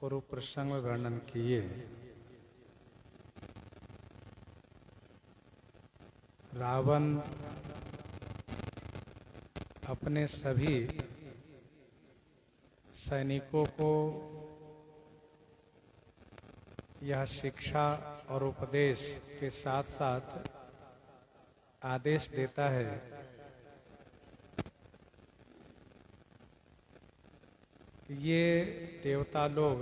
पूर्व प्रसंग में वर्णन किए। रावण अपने सभी सैनिकों को यह शिक्षा और उपदेश के साथ साथ आदेश देता है कि ये देवता लोग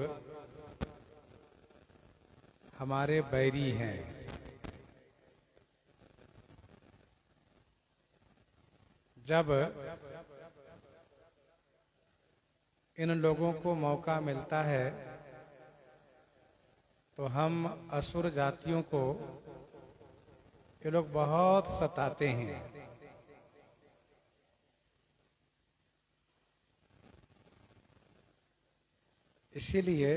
हमारे बैरी हैं। जब इन लोगों को मौका मिलता है तो हम असुर जातियों को ये लोग बहुत सताते हैं। इसीलिए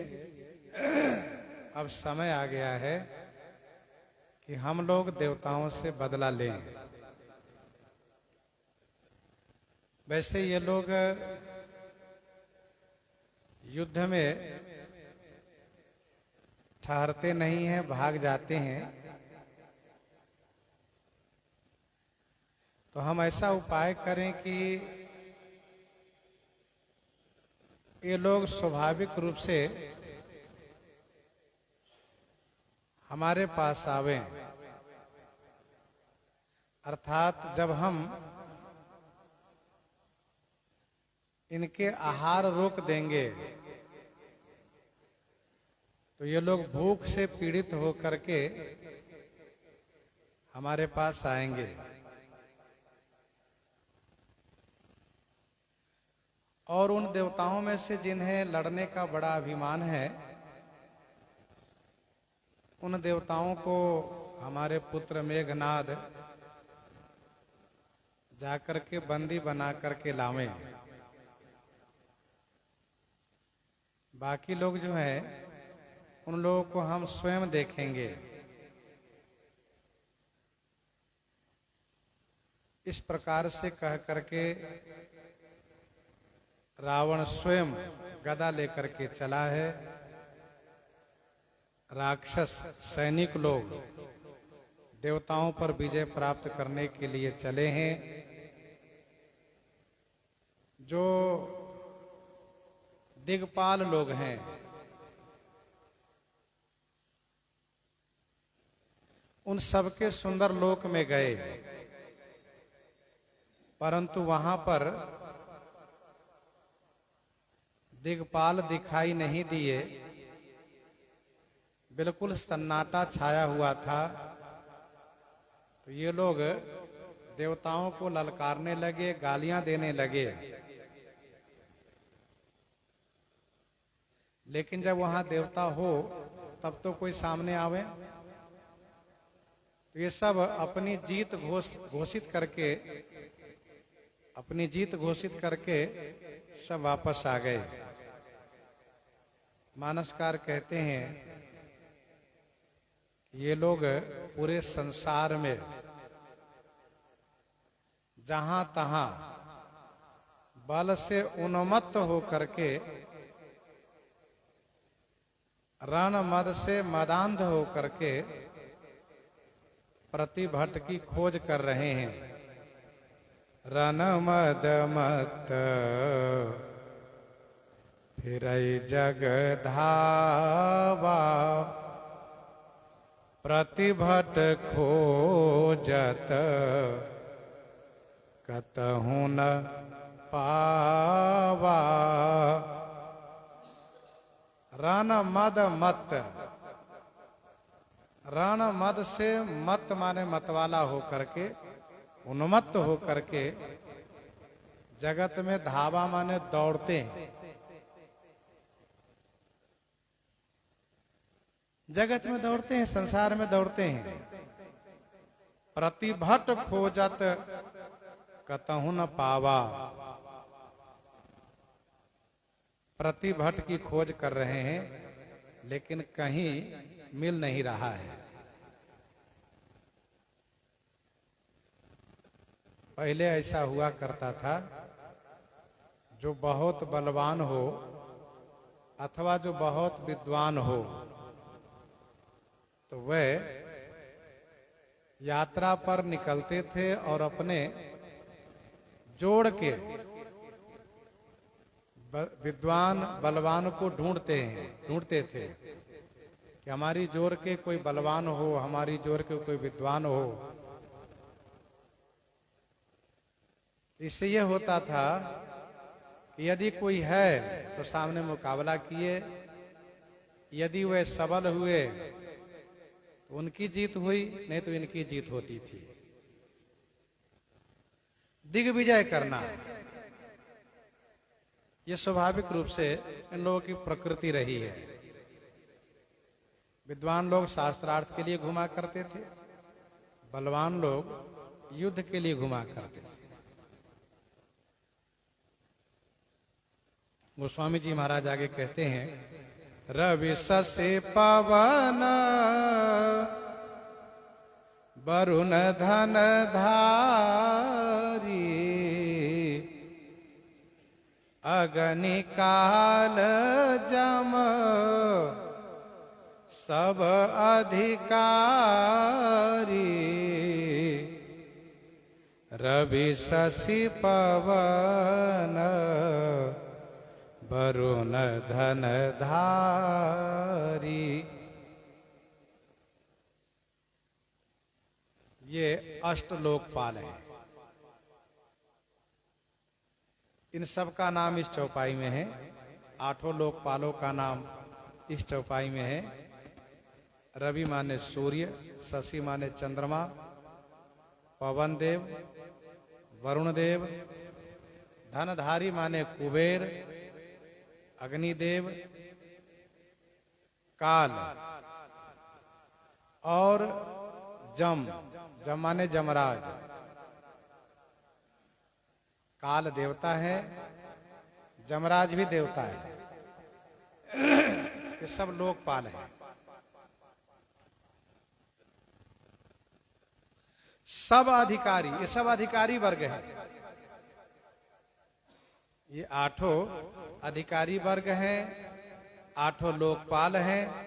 अब समय आ गया है कि हम लोग देवताओं से बदला लें। वैसे ये लोग युद्ध में ठहरते नहीं हैं, भाग जाते हैं। तो हम ऐसा उपाय करें कि ये लोग स्वाभाविक रूप से हमारे पास आवें। अर्थात जब हम इनके आहार रोक देंगे तो ये लोग भूख से पीड़ित होकर के हमारे पास आएंगे। और उन देवताओं में से जिन्हें लड़ने का बड़ा अभिमान है, उन देवताओं को हमारे पुत्र मेघनाद जाकर के बंदी बना करके लावें। बाकी लोग जो हैं उन लोगों को हम स्वयं देखेंगे। इस प्रकार से कह करके रावण स्वयं गदा लेकर के चला है। राक्षस सैनिक लोग देवताओं पर विजय प्राप्त करने के लिए चले हैं। जो दिग्पाल लोग हैं उन सबके सुंदर लोक में गए, परंतु वहां पर दिग्पाल दिखाई नहीं दिए। बिल्कुल सन्नाटा छाया हुआ था। तो ये लोग देवताओं को ललकारने लगे, गालियां देने लगे। लेकिन जब वहां देवता हो तब तो कोई सामने आवे। तो ये सब अपनी जीत घोषित करके सब वापस आ गए। मानसकार कहते हैं ये लोग पूरे संसार में जहां तहां बल से उन्मत्त होकर के, रण मद से मदांध होकर के प्रतिभट की खोज कर रहे हैं। रण मद मत फिरई जग धावा, प्रतिभट खोजत कतहु न पावा। रण मद मत, रण मद से मत माने मतवाला होकर के, उन्मत्त होकर के जगत में धावा माने दौड़ते हैं। जगत में दौड़ते हैं, संसार में दौड़ते हैं। प्रतिभट खोजत कतहु न पावा, प्रतिभट की खोज कर रहे हैं लेकिन कहीं मिल नहीं रहा है। पहले ऐसा हुआ करता था, जो बहुत बलवान हो अथवा जो बहुत विद्वान हो तो वह यात्रा पर निकलते थे और अपने जोड़ के विद्वान बलवान को ढूंढते थे कि हमारी जोड़ के कोई बलवान हो, हमारी जोड़ के कोई विद्वान हो। इससे यह होता था कि यदि कोई है तो सामने मुकाबला किए, यदि वह सबल हुए तो उनकी जीत हुई, नहीं तो इनकी जीत होती थी। दिग्विजय करना ये स्वाभाविक रूप से इन लोगों की प्रकृति रही है। विद्वान लोग शास्त्रार्थ के लिए घुमा करते थे, बलवान लोग युद्ध के लिए घुमा करते थे। गोस्वामी जी महाराज आगे कहते हैं, रवि ससे पवन वरुण धन धारी अग्नि काल जम सब अधिकारी रवि शशि पवन वरुण धन धारी। ये अष्ट लोकपाल है। इन सब का नाम इस चौपाई में है। आठों लोकपालों का नाम इस चौपाई में है। रवि माने सूर्य, शशि माने चंद्रमा, पवन देव, वरुण देव, धनधारी माने कुबेर, अग्निदेव, काल और जम माने जमराज। काल देवता है, जमराज भी देवता है। ये सब लोकपाल है। सब अधिकारी, ये सब अधिकारी वर्ग है। ये आठों अधिकारी वर्ग हैं, आठों लोकपाल हैं।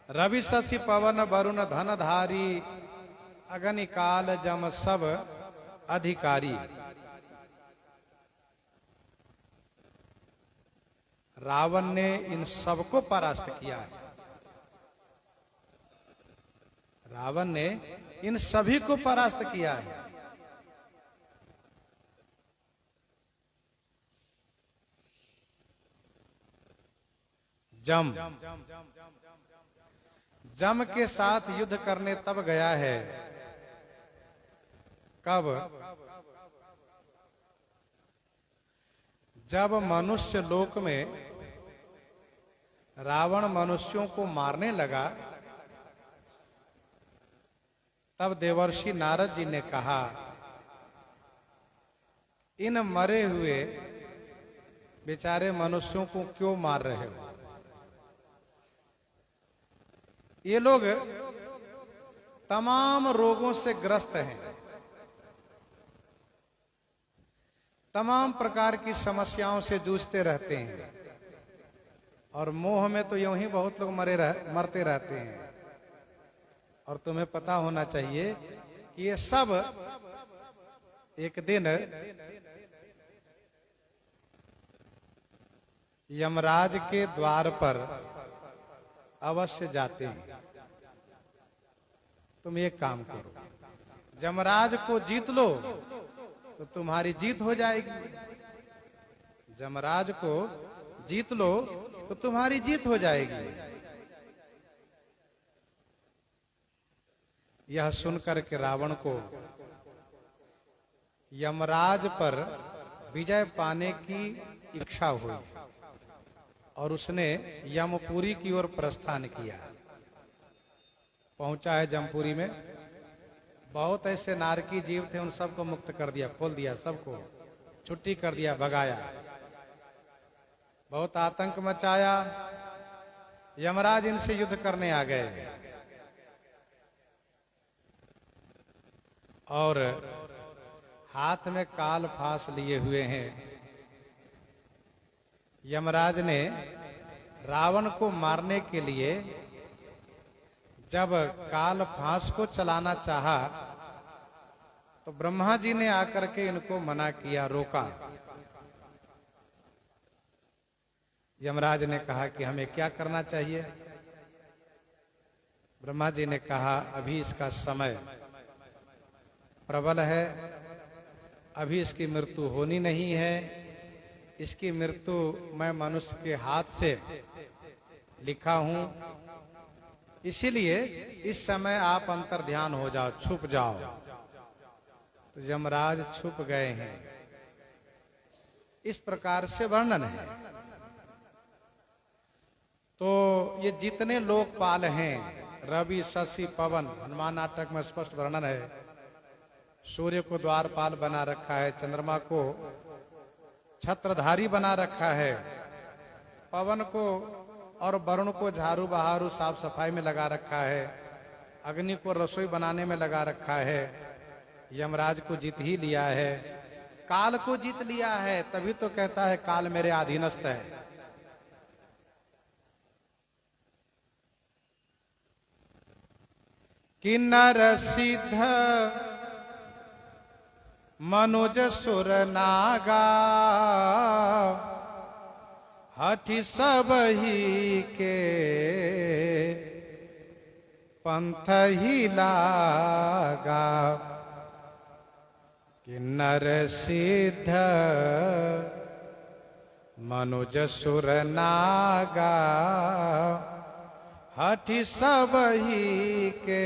रवि शशि पवन वरुण धनधारी अग्नि काल जम सब अधिकारी। रावण ने इन सबको परास्त किया है। रावण ने इन सभी को परास्त किया है। जम के साथ युद्ध करने तब गया है कब? जब मनुष्य लोक में रावण मनुष्यों को मारने लगा, तब देवर्षि नारद जी ने कहा, इन मरे हुए बेचारे मनुष्यों को क्यों मार रहे हो? ये लोग तमाम रोगों से ग्रस्त हैं, तमाम प्रकार की समस्याओं से जूझते रहते हैं और मोह में तो यूं ही बहुत लोग मरते रहते हैं। और तुम्हें पता होना चाहिए कि ये सब एक दिन यमराज के द्वार पर अवश्य जाते हैं। तुम एक काम करो, यमराज को जीत लो तो तुम्हारी जीत हो जाएगी। यमराज को जीत लो तो तुम्हारी जीत हो जाएगी। यह सुनकर के रावण को यमराज पर विजय पाने की इच्छा हुई और उसने यमपुरी की ओर प्रस्थान किया। पहुंचा है जमपुरी में। बहुत ऐसे नारकी जीव थे, उन सबको मुक्त कर दिया, खोल दिया, सबको छुट्टी कर दिया, भगाया। बहुत आतंक मचाया। यमराज इनसे युद्ध करने आ गए और हाथ में काल फांस लिए हुए हैं। यमराज ने रावण को मारने के लिए जब काल फांस को चलाना चाहा तो ब्रह्मा जी ने आकर के इनको मना किया, रोका। यमराज ने कहा कि हमें क्या करना चाहिए। ब्रह्मा जी ने कहा अभी इसका समय प्रबल है, अभी इसकी मृत्यु होनी नहीं है। इसकी मृत्यु मैं मनुष्य के हाथ से लिखा हूं, इसीलिए इस समय आप अंतर्ध्यान हो जाओ, छुप जाओ। तो यमराज छुप गए हैं। इस प्रकार से वर्णन है। तो ये जितने लोकपाल हैं, रवि, शशि, पवन, हनुमान नाटक में स्पष्ट वर्णन है। सूर्य को द्वारपाल बना रखा है, चंद्रमा को छत्रधारी बना रखा है, पवन को और वरुण को झाड़ू बहारू साफ सफाई में लगा रखा है, अग्नि को रसोई बनाने में लगा रखा है, यमराज को जीत ही लिया है, काल को जीत लिया है। तभी तो कहता है काल मेरे अधीनस्थ है। किन्नर सिद्ध मनुज सुर नागा, हठि सब ही के पंथ ही लागा। किन्नर सिद्ध मनुज सुर नागा, हठि सब ही के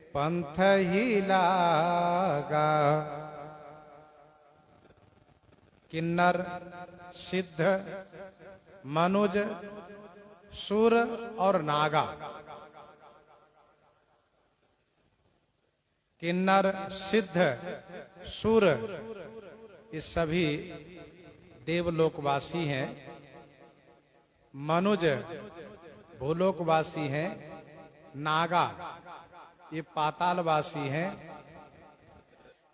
पंथ ही लागा। किन्नर, सिद्ध, मनुज, सुर और नागा। किन्नर, सिद्ध, सुर, ये सभी देवलोकवासी हैं। मनुज भूलोकवासी हैं। नागा ये पातालवासी हैं।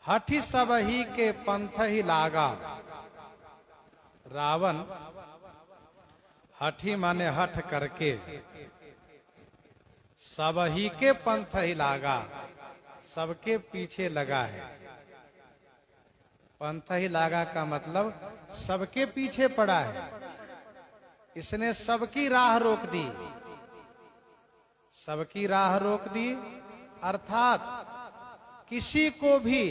हठि सब ही के पंथ ही लागा। रावण हठि माने हठ करके, सब ही के पंथ ही लागा, सबके पीछे लगा है। पंथ ही लागा का मतलब सबके पीछे पड़ा है। इसने सबकी राह रोक दी। सबकी राह रोक दी अर्थात किसी को भी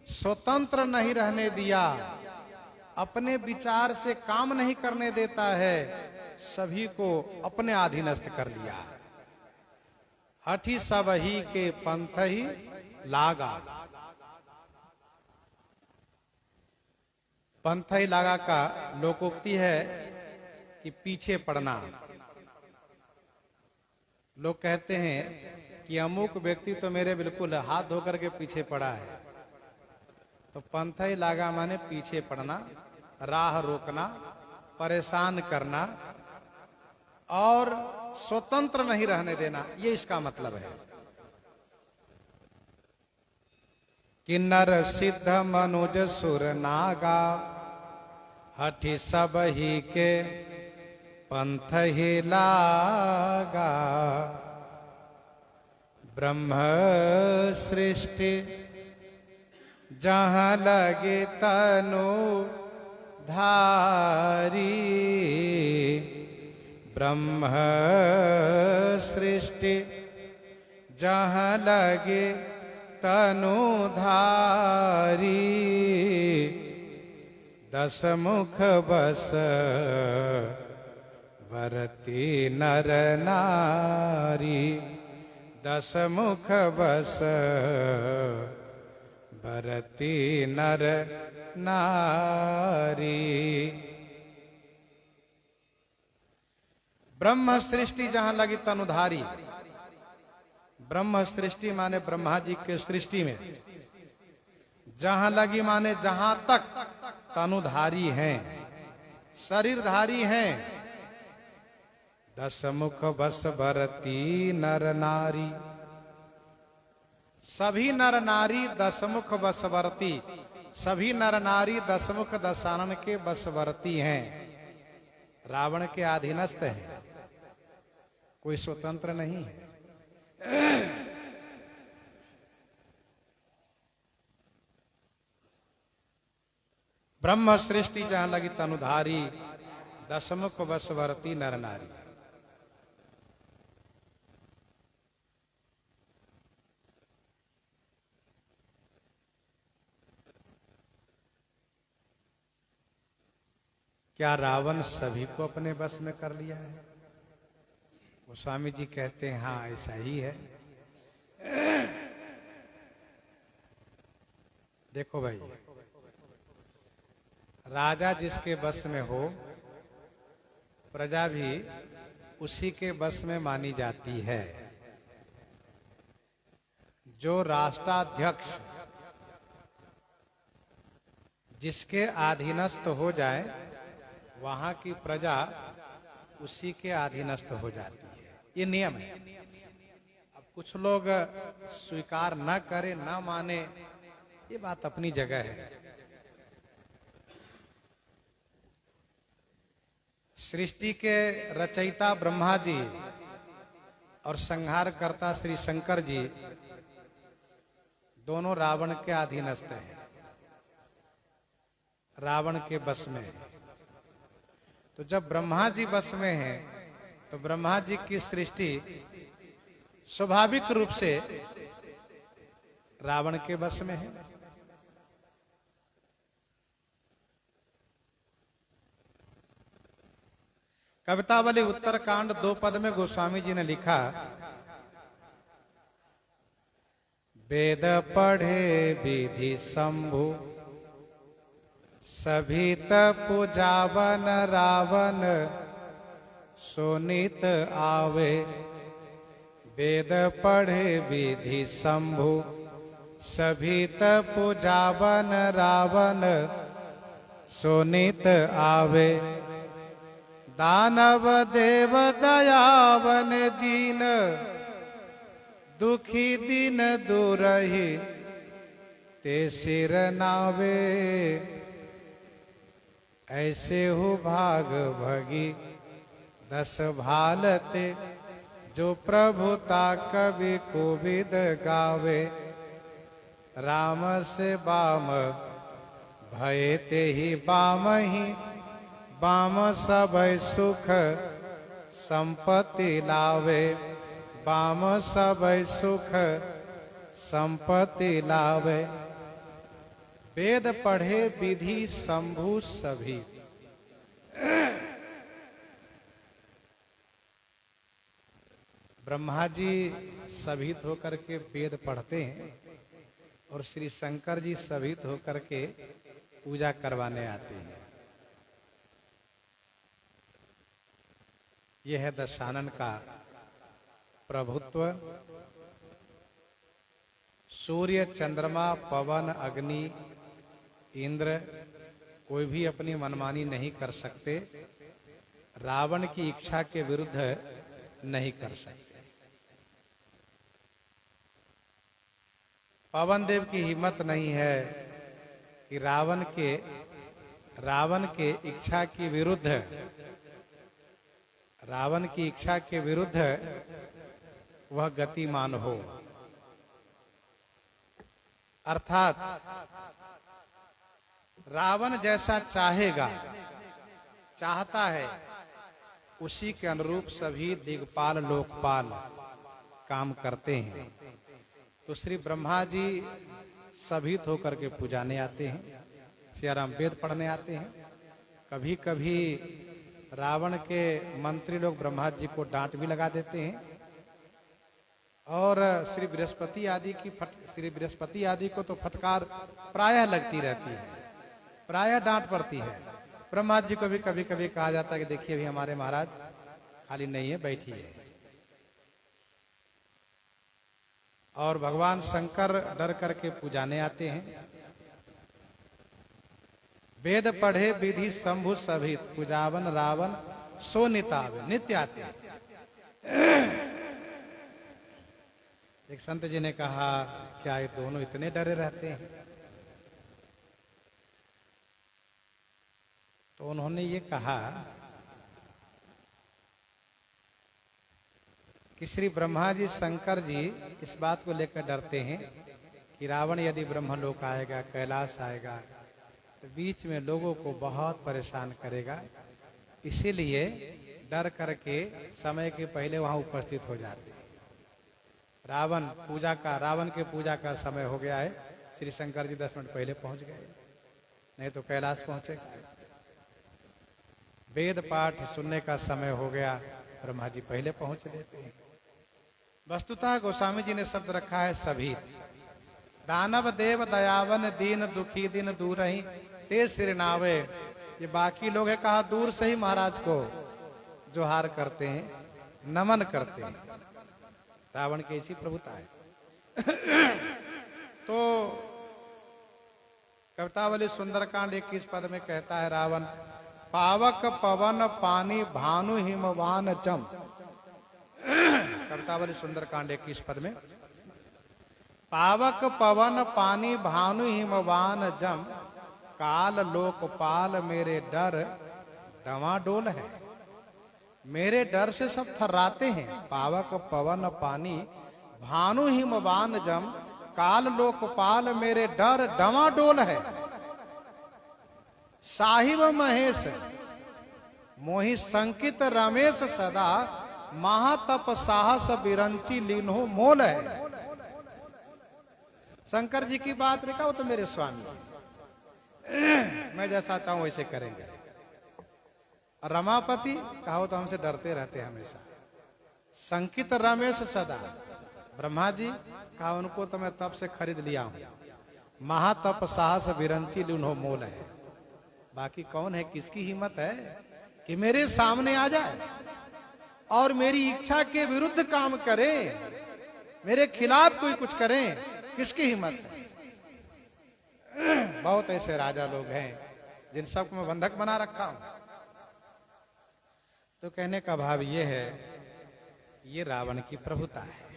स्वतंत्र नहीं रहने दिया, अपने विचार से काम नहीं करने देता है, सभी को अपने अधीनस्थ कर लिया। हठि सब ही के पंथ ही लागा। पंथ ही लागा का लोकोक्ति है कि पीछे पड़ना। लोग कहते हैं कि अमुक व्यक्ति तो मेरे बिल्कुल हाथ धोकर के पीछे पड़ा है। तो पंथ ही लागा माने पीछे पड़ना, राह रोकना, परेशान करना और स्वतंत्र नहीं रहने देना, ये इसका मतलब है। किन्नर सिद्ध मनुज सुर नागा, हठि सब ही के पंथ ही लागा। ब्रह्म सृष्टि जहाँ लगे तनु धारी। ब्रह्म सृष्टि जहाँ लगे तनु धारी। दस मुख बस वरती नर नारी। दस मुख बस वरती नर नारी। ब्रह्म सृष्टि जहां लगी तनुधारी। ब्रह्म सृष्टि माने ब्रह्मा जी के सृष्टि में, जहां लगी माने जहां तक तनुधारी हैं, शरीरधारी हैं। दस मुख बस भरती नर नारी। सभी नर नारी दसमुख बसवर्ती। सभी नर नारी दसमुख दशानन के बसवर्ती हैं। रावण के अधीनस्थ हैं, कोई स्वतंत्र नहीं है। ब्रह्म सृष्टि जहां लगी तनुधारी, दशमुख वशवर्ती नर नारी। क्या रावण सभी को अपने बस में कर लिया है? वो स्वामी जी कहते हैं हाँ ऐसा ही है। देखो भाई, राजा जिसके बस में हो, प्रजा भी उसी के बस में मानी जाती है। जो राष्ट्राध्यक्ष जिसके अधीनस्थ हो जाए, वहां की प्रजा उसी के अधीनस्थ हो जाती है। ये नियम है। अब कुछ लोग स्वीकार न करे, न माने, ये बात अपनी जगह है। सृष्टि के रचयिता ब्रह्मा जी और संहारकर्ता श्री शंकर जी दोनों रावण के अधीनस्थ हैं, रावण के बस में है। तो जब ब्रह्मा जी बस में हैं, तो ब्रह्मा जी की सृष्टि स्वाभाविक रूप से रावण के बस में है। कवितावली उत्तरकांड 2 पद में गोस्वामी जी ने लिखा, वेद पढ़े विधि शंभु, सभी पूजावन रावण, सोनित आवे। वेद पढ़े विधि शंभु, सभी पूजावन रावण, सोनित आवे। दानव देव दयावन दीन, दुखी दिन दूरहि, ते सिर नावे। ऐसे हो भाग भगी 10 भालते, जो प्रभुता कवि कोविद गावे। राम से बाम भये ते ही बाम ही, बाम सब सुख संपत्ति लावे। बाम सब सुख संपत्ति लावे। वेद पढ़े विधि शंभु सभी। ब्रह्मा जी सभीत होकर के वेद पढ़ते हैं और श्री शंकर जी सभीत होकर के पूजा करवाने आते हैं। यह है दशानन का प्रभुत्व। सूर्य, चंद्रमा, पवन, अग्नि, इंद्र कोई भी अपनी मनमानी नहीं कर सकते, रावण की इच्छा के विरुद्ध नहीं कर सकते। पवन देव की हिम्मत नहीं है कि रावण के इच्छा की विरुद्ध, रावण की इच्छा के विरुद्ध वह गतिमान हो। अर्थात रावण जैसा चाहेगा, चाहता है, उसी के अनुरूप सभी दिग्पाल लोकपाल काम करते हैं। तो श्री ब्रह्मा जी सभीत होकर के पूजाने आते हैं, सियाराम वेद पढ़ने आते हैं। कभी कभी रावण के मंत्री लोग ब्रह्मा जी को डांट भी लगा देते हैं, और श्री बृहस्पति आदि को तो फटकार प्रायः लगती रहती है, प्रायः डांट पड़ती है। ब्रह्मा जी को भी कभी कभी कहा जाता है कि देखिए अभी हमारे महाराज खाली नहीं है, बैठिए। और भगवान शंकर डर करके पूजाने आते हैं। वेद पढ़े विधि शंभु सभित, पूजावन रावण सो नितावे। नित्य आते हैं। एक संत जी ने कहा, क्या ये दोनों इतने डरे रहते हैं? तो उन्होंने ये कहा कि श्री ब्रह्मा जी शंकर जी इस बात को लेकर डरते हैं कि रावण यदि ब्रह्मलोक आएगा, कैलाश आएगा, तो बीच में लोगों को बहुत परेशान करेगा। इसीलिए डर करके समय के पहले वहां उपस्थित हो जाते हैं। रावण के पूजा का समय हो गया है, श्री शंकर जी 10 मिनट पहले पहुंच गए, नहीं तो कैलाश पहुंचेगा। वेद पाठ सुनने का समय हो गया, ब्रह्मा जी पहले पहुंच लेते हैं। वस्तुतः गोस्वामी जी ने शब्द रखा है सभी। दानव देव दयावन दीन दुखी दिन दूर ही ते सिर नावे। ये बाकी लोग है, कहा दूर से ही महाराज को जोहार करते हैं, नमन करते हैं। रावण की ऐसी प्रभुता है। तो कवितावली सुंदरकांड 21 पद में कहता है रावण, पावक पवन पानी भानु हिमवान चम। कवितावली सुंदरकांड 21 पद में, पावक पवन पानी भानु हिमवान जम, काल लोकपाल मेरे डर डवाडोल है। मेरे डर से सब थर्राते हैं। पावक पवन पानी भानु हिमवान जम, काल लोकपाल मेरे डर डवाडोल है। साहिब महेश मोहि संकित रमेश सदा, महातप साहस बिरंची लीन्हो मोल है। शंकर जी की बात लिखा, वो तो मेरे स्वामी, मैं जैसा चाहूं वैसे करेंगे। रमापति कहो तो हमसे डरते रहते हमेशा। संकित रमेश सदा, ब्रह्मा जी कहा उनको तो मैं तप से खरीद लिया हूं। महातप साहस बिरंची लीन्हो मोल है। बाकी कौन है, किसकी हिम्मत है कि मेरे सामने आ जाए और मेरी इच्छा के विरुद्ध काम करे, मेरे खिलाफ कोई कुछ करे, किसकी हिम्मत है? बहुत ऐसे राजा लोग हैं जिन सबको मैं बंधक बना रखा हूं। तो कहने का भाव ये है, ये रावण की प्रभुता है।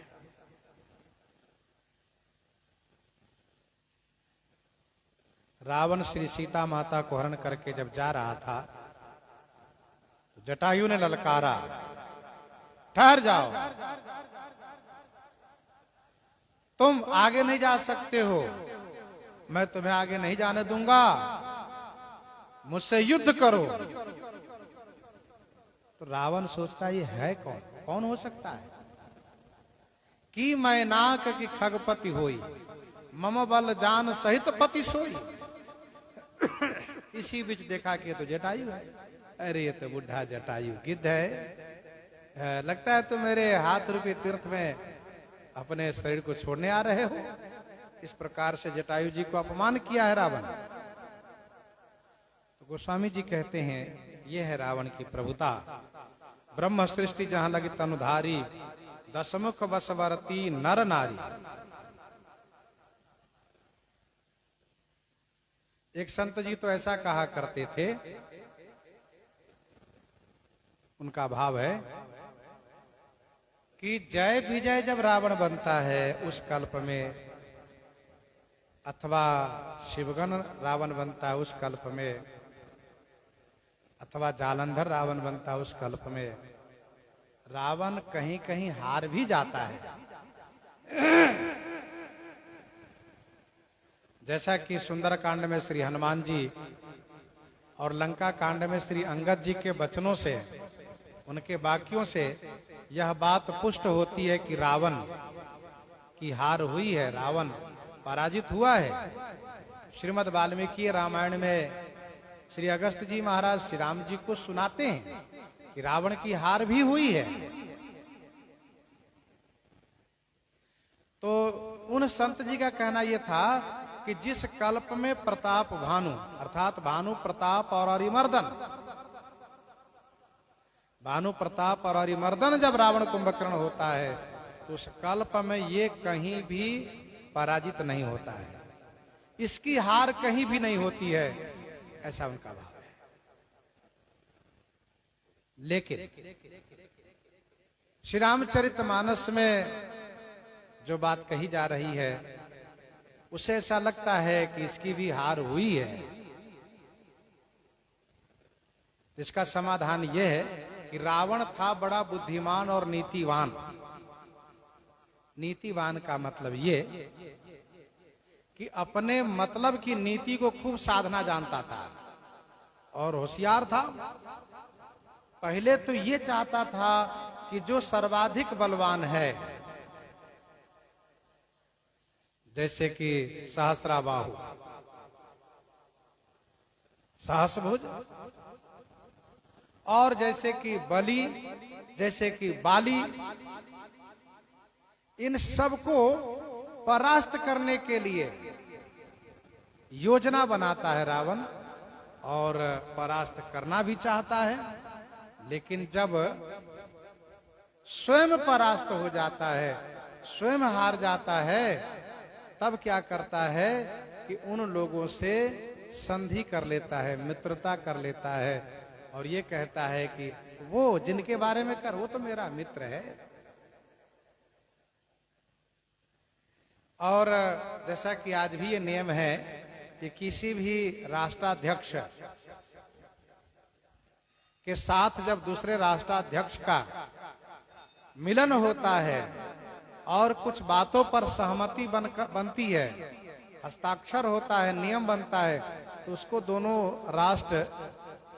रावण श्री सीता माता को हरण करके जब जा रहा था, तो जटायु ने ललकारा, ठहर जाओ, तुम आगे नहीं जा सकते हो, मैं तुम्हें आगे नहीं जाने दूंगा, मुझसे युद्ध करो। तो रावण सोचता ये है कौन, कौन हो सकता है कि मैं नाक की खगपति होई, मम बल जान सहित पति सोई। इसी बीच देखा कि तो जटायु है। अरे ये तो बुढ़ा जटायु गिद्ध है, लगता है तो मेरे हाथ रूपी तीर्थ में अपने शरीर को छोड़ने आ रहे हो। इस प्रकार से जटायु जी को अपमान किया है रावण। तो गोस्वामी जी कहते हैं यह है रावण की प्रभुता। ब्रह्म सृष्टि जहां लगी तनुधारी, दशमुख वशवर्ती नर नारी। एक संत जी तो ऐसा कहा करते थे, उनका भाव है कि जय विजय जब रावण बनता है उस कल्प में, अथवा शिवगण रावण बनता है उस कल्प में, अथवा जालंधर रावण बनता है उस कल्प में, रावण कहीं कहीं हार भी जाता है। जैसा कि सुंदरकांड में श्री हनुमान जी और लंका कांड में श्री अंगद जी के वचनों से, उनके वाक्यों से यह बात पुष्ट होती है कि रावण की हार हुई है, रावण पराजित हुआ है। श्रीमद् वाल्मीकि रामायण में श्री अगस्त जी महाराज श्री राम जी को सुनाते हैं कि रावण की हार भी हुई है। तो उन संत जी का कहना यह था कि जिस कल्प में प्रताप भानु अर्थात भानु प्रताप और अरिमर्दन, भानु प्रताप और अरिमर्दन जब रावण कुंभकर्ण होता है तो उस कल्प में ये कहीं भी पराजित नहीं होता है, इसकी हार कहीं भी नहीं होती है, ऐसा उनका भाव है। लेकिन श्री रामचरितमानस में जो बात कही जा रही है उससे ऐसा लगता है कि इसकी भी हार हुई है। इसका समाधान यह है कि रावण था बड़ा बुद्धिमान और नीतिवान, नीतिवान का मतलब ये कि अपने मतलब की नीति को खूब साधना जानता था और होशियार था। पहले तो ये चाहता था कि जो सर्वाधिक बलवान है, जैसे कि सहस्राबाहु, सहस्रभुज, और जैसे कि बलि, जैसे कि बाली, इन सबको परास्त करने के लिए योजना बनाता है रावण और परास्त करना भी चाहता है। लेकिन जब स्वयं परास्त हो जाता है, स्वयं हार जाता है, तब क्या करता है कि उन लोगों से संधि कर लेता है, मित्रता कर लेता है और ये कहता है कि वो जिनके बारे में कर, वो तो मेरा मित्र है। और जैसा कि आज भी ये नियम है कि किसी भी राष्ट्राध्यक्ष के साथ जब दूसरे राष्ट्राध्यक्ष का मिलन होता है और कुछ बातों पर सहमति बनती है, हस्ताक्षर होता है, नियम बनता है, तो उसको दोनों राष्ट्र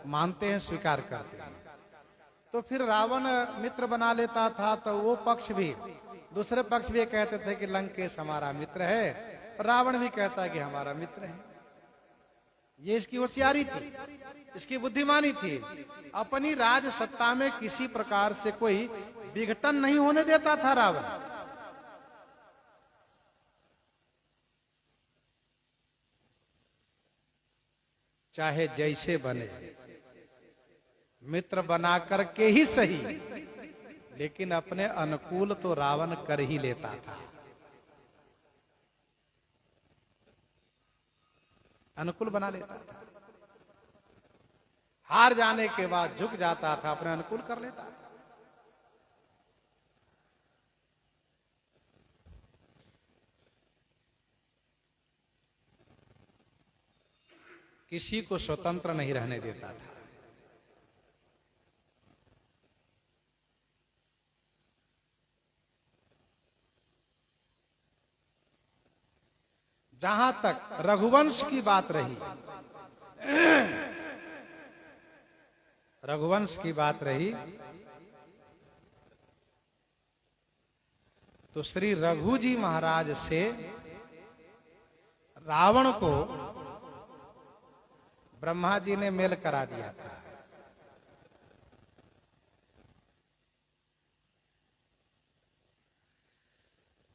मानते हैं, स्वीकार करते हैं। तो फिर रावण मित्र बना लेता था, तो वो पक्ष भी, दूसरे पक्ष भी कहते थे कि लंकेश हमारा मित्र है, रावण भी कहता है कि हमारा मित्र है। ये इसकी होशियारी थी, इसकी बुद्धिमानी थी। अपनी राज सत्ता में किसी प्रकार से कोई विघटन नहीं होने देता था रावण। चाहे जैसे बने, मित्र बना करके ही सही, लेकिन अपने अनुकूल तो रावण कर ही लेता था। अनुकूल बना लेता था, हार जाने के बाद झुक जाता था, अपने अनुकूल कर लेता था। किसी को स्वतंत्र नहीं रहने देता था। जहां तक रघुवंश की बात रही, रघुवंश की बात रही, तो श्री रघु जी महाराज से रावण को ब्रह्मा जी ने मेल करा दिया था।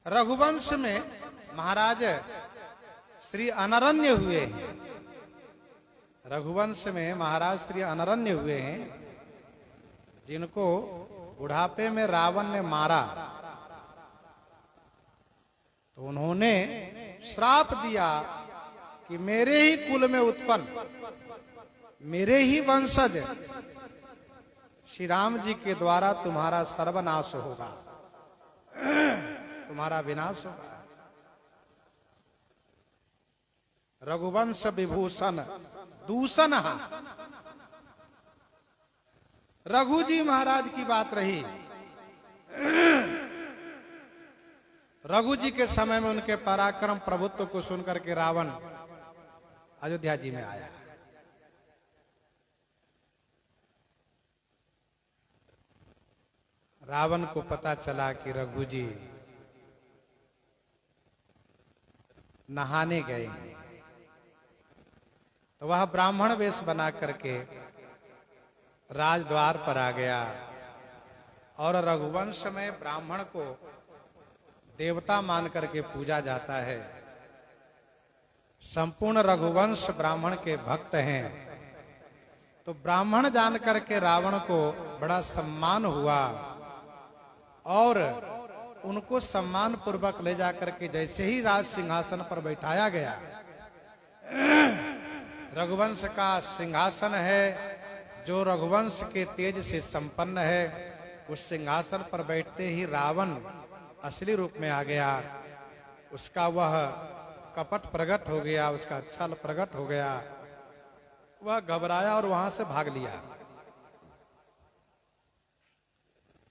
रघुवंश में महाराज श्री अनरण्य हुए हैं। रघुवंश में महाराज श्री अनरण्य हुए हैं, जिनको बुढ़ापे में रावण ने मारा, तो उन्होंने श्राप दिया कि मेरे ही कुल में उत्पन्न, मेरे ही वंशज श्री राम जी के द्वारा तुम्हारा सर्वनाश होगा, तुम्हारा विनाश होगा। रघुवंश विभूषण दूषण। रघु जी महाराज की बात रही। रघु जी के समय में उनके पराक्रम प्रभुत्व को सुनकर के रावण अयोध्या जी में आया। रावण को पता चला कि रघु जी नहाने गए हैं, तो वह ब्राह्मण वेश बना करके राजद्वार पर आ गया। और रघुवंश में ब्राह्मण को देवता मान करके पूजा जाता है। संपूर्ण रघुवंश ब्राह्मण के भक्त हैं। तो ब्राह्मण जान करके रावण को बड़ा सम्मान हुआ और उनको सम्मान पूर्वक ले जाकर के जैसे ही राज सिंहासन पर बैठाया गया, रघुवंश का सिंहासन है जो रघुवंश के तेज से संपन्न है, उस सिंहासन पर बैठते ही रावण असली रूप में आ गया। उसका वह कपट प्रकट हो गया, उसका छल प्रकट हो गया। वह घबराया और वहां से भाग लिया।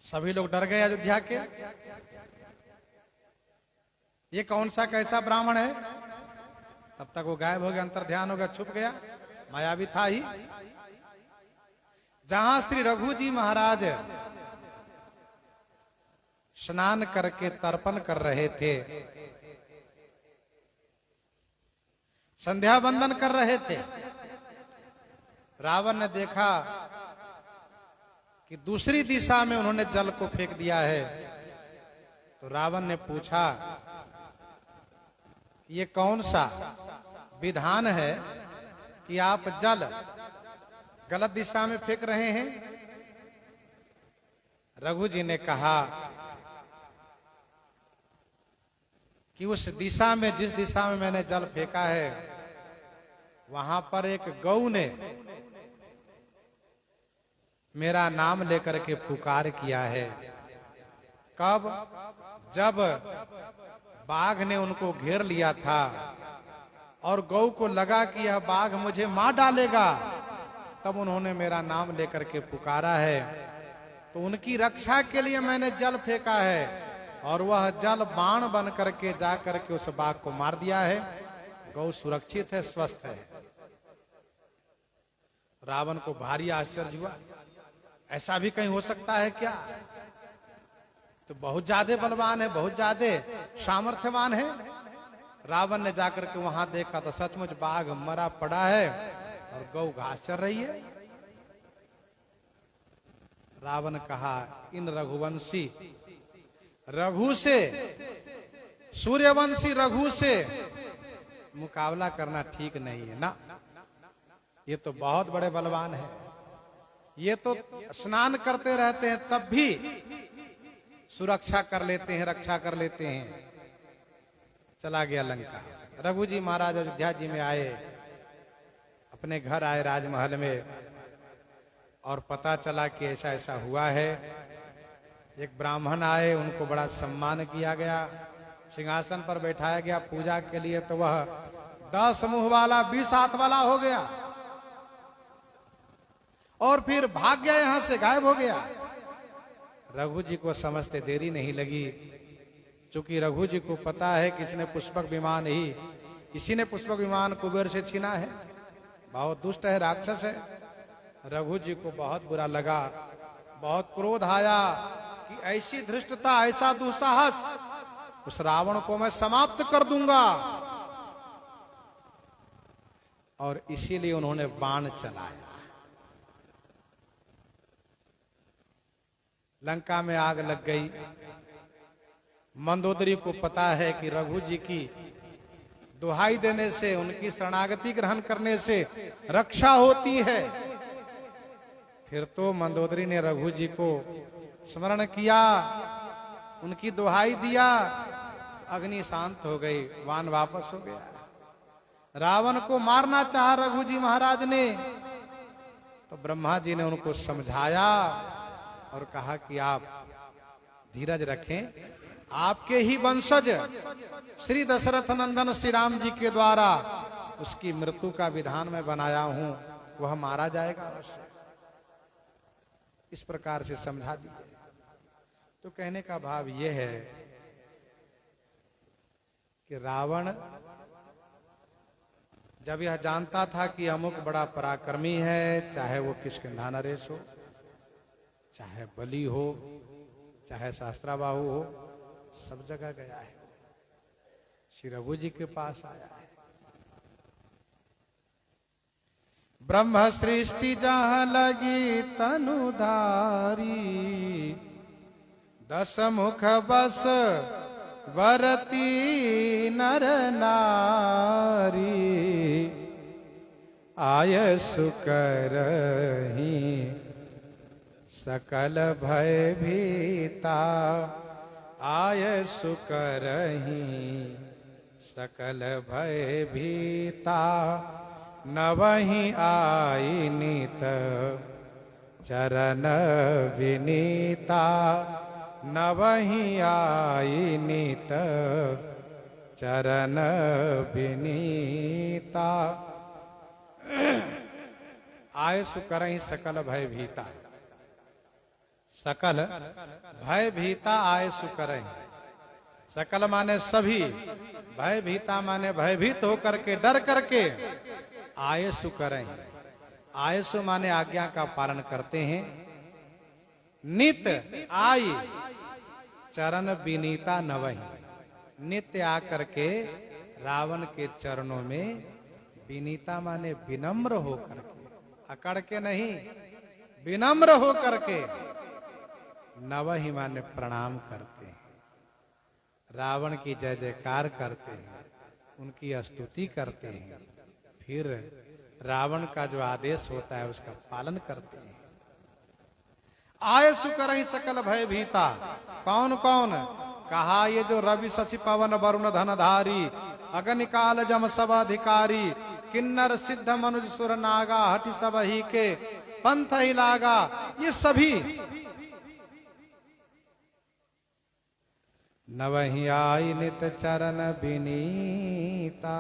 सभी लोग डर गए अयोध्या के। ये कौन सा कैसा ब्राह्मण है? तब तक वो गायब हो गया, अंतर ध्यान हो गया, छुप गया, मायावी था ही। जहां श्री रघु जी महाराज स्नान करके तर्पण कर रहे थे, संध्या बंदन कर रहे थे, रावण ने देखा कि दूसरी दिशा में उन्होंने जल को फेंक दिया है। तो रावण ने पूछा, ये कौन सा विधान है कि आप जल गलत दिशा में फेंक रहे हैं? रघु जी ने कहा कि उस दिशा में, जिस दिशा में मैंने जल फेंका है, वहां पर एक गौ ने मेरा नाम लेकर के पुकार किया है। कब? जब बाघ ने उनको घेर लिया था और गौ को लगा कि यह बाघ मुझे मार डालेगा, तब उन्होंने मेरा नाम लेकर के पुकारा है। तो उनकी रक्षा के लिए मैंने जल फेंका है और वह जल बाण बन करके जा करके उस बाघ को मार दिया है। गौ सुरक्षित है, स्वस्थ है। रावण को भारी आश्चर्य हुआ, ऐसा भी कहीं हो सकता है क्या? तो बहुत ज्यादा बलवान है, बहुत ज्यादा सामर्थ्यवान है। रावण ने जाकर के वहां देखा तो सचमुच बाघ मरा पड़ा है और गौ घास चर रही है। रावण कहा, इन रघुवंशी रघु से, सूर्यवंशी रघु से मुकाबला करना ठीक नहीं है ना। ये तो बहुत बड़े बलवान है। ये तो स्नान करते रहते हैं तब भी सुरक्षा कर लेते हैं, रक्षा कर लेते हैं। चला गया लंका। रघु जी महाराज अयोध्या जी में आए, अपने घर आए राजमहल में, और पता चला कि ऐसा ऐसा हुआ है। एक ब्राह्मण आए, उनको बड़ा सम्मान किया गया, सिंहासन पर बैठाया गया पूजा के लिए। तो वह 10 मुंह वाला 20 हाथ वाला हो गया और फिर भाग गया, यहां से गायब हो गया। रघु जी को समझते देरी नहीं लगी, क्योंकि रघु जी को पता है कि इसने पुष्पक विमान ही, इसी ने पुष्पक विमान कुबेर से छीना है। बहुत दुष्ट है, राक्षस है। रघु जी को बहुत बुरा लगा, बहुत क्रोध आया कि ऐसी धृष्टता, ऐसा दुस्साहस, उस रावण को मैं समाप्त कर दूंगा। और इसीलिए उन्होंने बाण चलाया। लंका में आग लग गई। मंदोदरी को पता है कि रघु जी की दुहाई देने से, उनकी शरणागति ग्रहण करने से रक्षा होती है। फिर तो मंदोदरी ने रघु जी को स्मरण किया, उनकी दुहाई दिया, अग्नि शांत हो गई, वान वापस हो गया। रावण को मारना चाहा रघु जी महाराज ने, तो ब्रह्मा जी ने उनको समझाया और कहा कि आप धीरज रखें, आपके ही वंशज श्री दशरथ नंदन श्री राम जी के द्वारा उसकी मृत्यु का विधान मैं बनाया हूं, वह मारा जाएगा अवश्य। इस प्रकार से समझा दिए। तो कहने का भाव यह है कि रावण जब यह जानता था कि अमुक बड़ा पराक्रमी है, चाहे वो किष्किंधा नरेश हो, चाहे बलि हो, चाहे सहस्त्राबाहु हो, सब जगह गया है, श्री रघु जी के पास आया है। ब्रह्म सृष्टि जहां लगी तनुधारी, 10 मुख बस वरती नर नारी, आय सुकरहि सकल भय भीता, आय सुकरहि सकल भय भीता, नवहि आई नीत चरण विनीता, नवहि आई नीत चरण विनीता। आय सुकरहि सकल भय भीता, सकल भय भीता आय सुकरहि, सकल माने सभी, भयभीता माने भयभीत होकर के, डर करके, आयसु करें। आयसु माने आज्ञा का पालन करते हैं। नित आई चरण विनीता नवहि। नित्य आकर के रावण के चरणों में विनीता माने विनम्र होकर के, अकड़ के नहीं, विनम्र होकर के नवहि माने प्रणाम करते हैं। रावण की जय जयकार करते हैं, उनकी स्तुति करते हैं, फिर रावण का जो आदेश होता है उसका पालन करते हैं। आयसु करहि सकल भय भीता। कौन कौन? कहा ये जो रवि शशि पवन वरुण धनधारी, अग्निकाल जम सब अधिकारी, किन्नर सिद्ध मनुज सुर नागा, हटि सब ही के पंथ ही लागा। ये सभी नवहि आई नित चरण विनीता,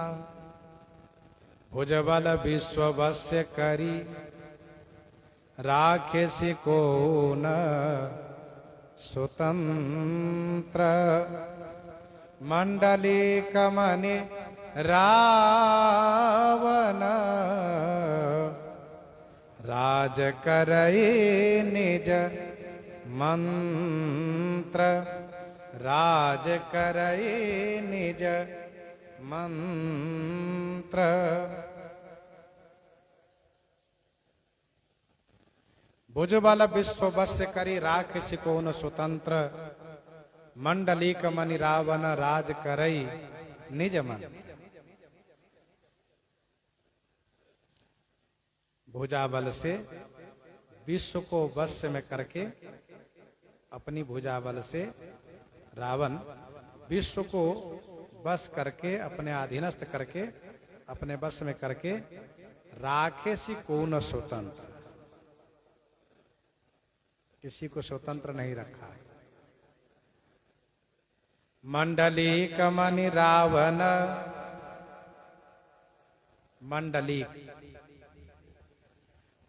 भुजबल विश्ववस्य करी, राखेसी को न स्वतंत्र, मंडली कमनि रावण, राज करई निज मंत्र, राज करई निज मंत्र। भुजबल विश्व वश्य करी, राख सिकोन स्वतंत्र, मंडलीक मनि रावण, राज करई निज मंत्र। भुजा बल से विश्व को वश में करके, अपनी भुजा बल से रावण विश्व को बस करके, अपने अधीनस्थ करके, अपने बस में करके, राखे सी को न स्वतंत्र, किसी को स्वतंत्र नहीं रखा है। मंडलीक मनि रावण, मंडलीक,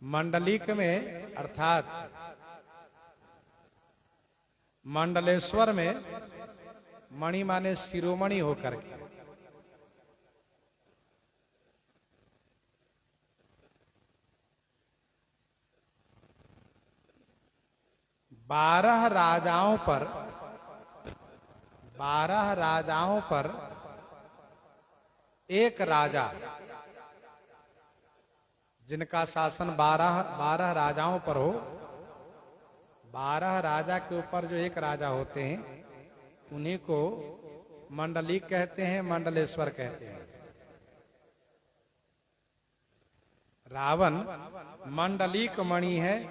मंडलीक में अर्थात मंडलेश्वर में मणि माने शिरोमणि होकर के, बारह राजाओं पर एक राजा, जिनका शासन 12 राजाओं पर हो, 12 राजा के ऊपर जो एक राजा होते हैं उन्हीं को मंडलीक कहते हैं, मंडलेश्वर कहते हैं। रावण मंडलीक मणि है,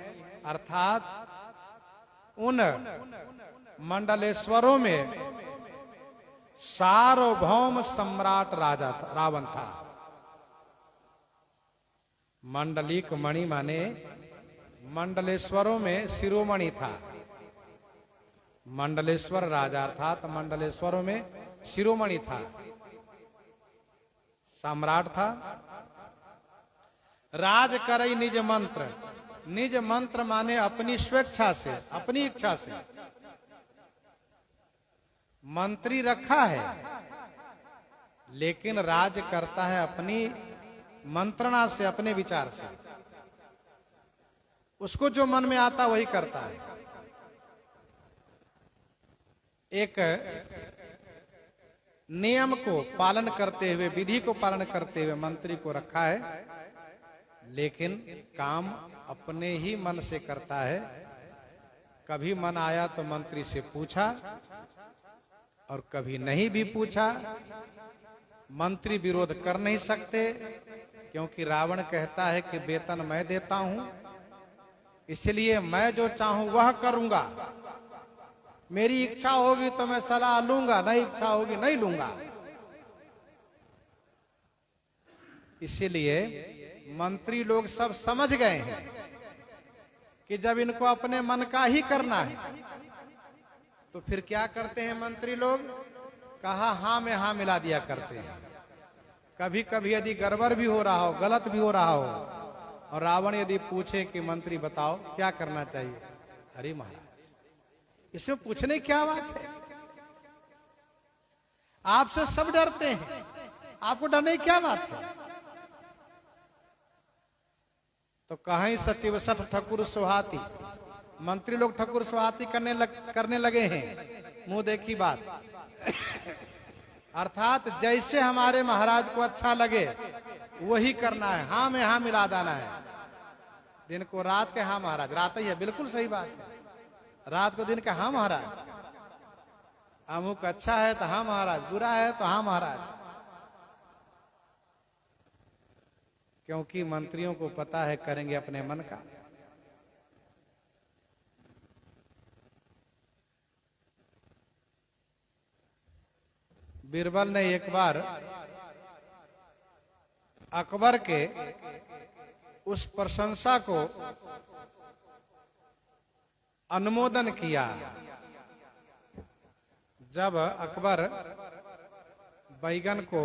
अर्थात उन मंडलेश्वरों में सार्वभौम सम्राट राजा था, रावण था। मंडलीक मणि माने मंडलेश्वरों में शिरोमणि था। मंडलेश्वर राजा अर्थात मंडलेश्वरों में शिरोमणि था, सम्राट था। राज करई निज मंत्र, निज मंत्र माने अपनी स्वेच्छा से, अपनी इच्छा से मंत्री रखा है, लेकिन राज करता है अपनी मंत्रणा से, अपने विचार से। उसको जो मन में आता वही करता है। एक नियम को पालन करते हुए, विधि को पालन करते हुए मंत्री को रखा है, लेकिन काम अपने ही मन से करता है। कभी मन आया तो मंत्री से पूछा और कभी नहीं भी पूछा। मंत्री विरोध कर नहीं सकते, क्योंकि रावण कहता है कि वेतन मैं देता हूं, इसलिए मैं जो चाहूं वह करूंगा। मेरी इच्छा होगी तो मैं सलाह लूंगा, नहीं इच्छा होगी नहीं लूंगा। इसीलिए मंत्री लोग सब समझ गए हैं कि जब इनको अपने मन का ही करना है तो फिर क्या करते हैं मंत्री लोग? कहा हाँ में हाँ मिला दिया करते हैं। कभी कभी यदि गड़बड़ भी हो रहा हो, गलत भी हो रहा हो, और रावण यदि पूछे कि मंत्री बताओ क्या करना चाहिए, अरे महाराज इसमें पूछने क्या बात है, आपसे सब डरते हैं, आपको डरने की क्या बात है? तो कहीं सचिव सठ ठकुर सुहाती, मंत्री लोग ठकुर सुहाती करने लगे हैं। मुंह देखी बात। अर्थात जैसे हमारे महाराज को अच्छा लगे वही करना है, हाँ में हाँ मिला देना है। दिन को रात के हाँ महाराज, रात ही है, बिल्कुल सही बात है। रात को दिन के हाँ महाराज, अमुक अच्छा है तो हाँ महाराज, बुरा है तो हाँ महाराज। क्योंकि मंत्रियों को पता है करेंगे अपने मन का। बीरबल ने एक बार अकबर के उस प्रशंसा को अनुमोदन किया। जब अकबर बैगन को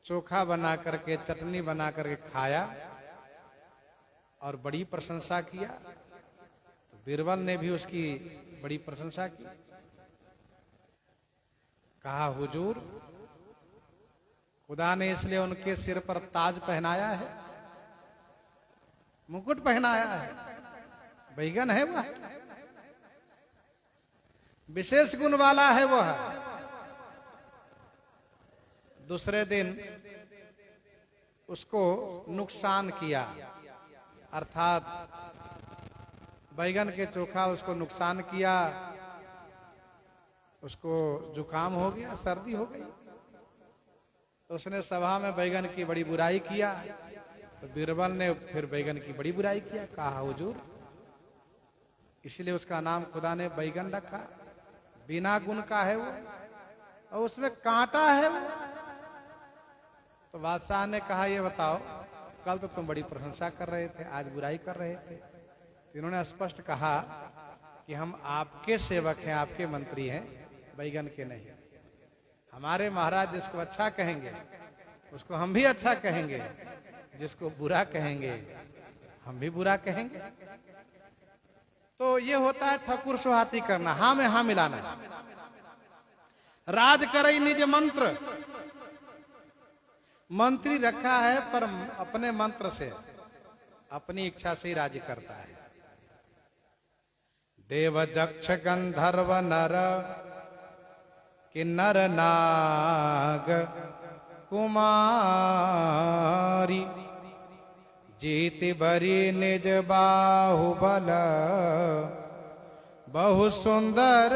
चोखा बना करके, चटनी बना करके खाया और बड़ी प्रशंसा किया, तो बीरबल ने भी उसकी बड़ी प्रशंसा की। कहा, हुजूर, खुदा ने इसलिए उनके सिर पर ताज पहनाया है, मुकुट पहनाया है, बैगन है वह, विशेष गुण वाला है वह। दूसरे दिन उसको नुकसान किया, अर्थात बैगन के चोखा उसको नुकसान किया, उसको जुकाम हो गया, सर्दी हो गई। तो उसने सभा में बैगन की बड़ी बुराई किया। तो बीरबल ने फिर बैगन की बड़ी बुराई किया। कहा, हुजूर, इसलिए उसका नाम खुदा ने बैगन रखा, बिना गुण का है वो, और उसमें कांटा है वो। तो बादशाह ने कहा, ये बताओ, कल तो तुम बड़ी प्रशंसा कर रहे थे, आज बुराई कर रहे थे। तो इन्होंने स्पष्ट कहा कि हम आपके सेवक हैं, आपके मंत्री हैं, बैगन के नहीं। हमारे महाराज जिसको अच्छा कहेंगे उसको हम भी अच्छा कहेंगे, जिसको बुरा कहेंगे हम भी बुरा कहेंगे। तो ये होता है ठकुर सुहाती करना, हाँ में हाँ मिलाना। राज करई निज मंत्र, मंत्री रखा है पर अपने मंत्र से, अपनी इच्छा से ही राज्य करता है। देव जक्ष गंधर्व नर किन्नर नाग कुमारी, जीति बरी निज बाहुबल, बहु सुंदर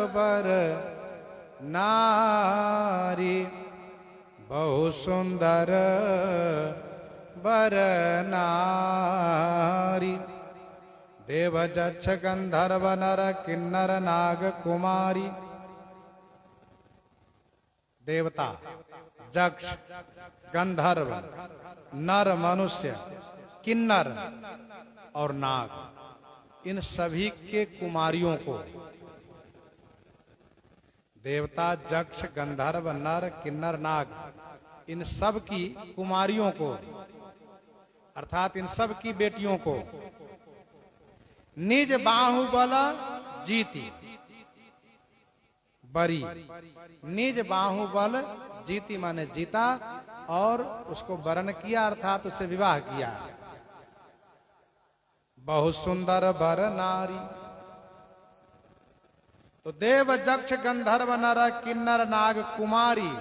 बर नारी, बहु सुंदर बर नारी। देव जक्ष गंधर्व नर किन्नर नाग कुमारी। देवता, जक्ष, गंधर्व, नर मनुष्य, किन्नर और नाग, इन सभी के कुमारियों को, देवता, जक्ष, गंधर्व, नर, किन्नर, नाग, इन सब की कुमारियों को, अर्थात इन सब की बेटियों को, निज बाहुबल जीती बरी, निज बाहुबल जीती माने जीता, और उसको वरण किया, अर्थात उससे विवाह किया। बहुत सुंदर बर नारी। तो देव जक्ष गंधर्व नर किन्नर नाग कुमारी,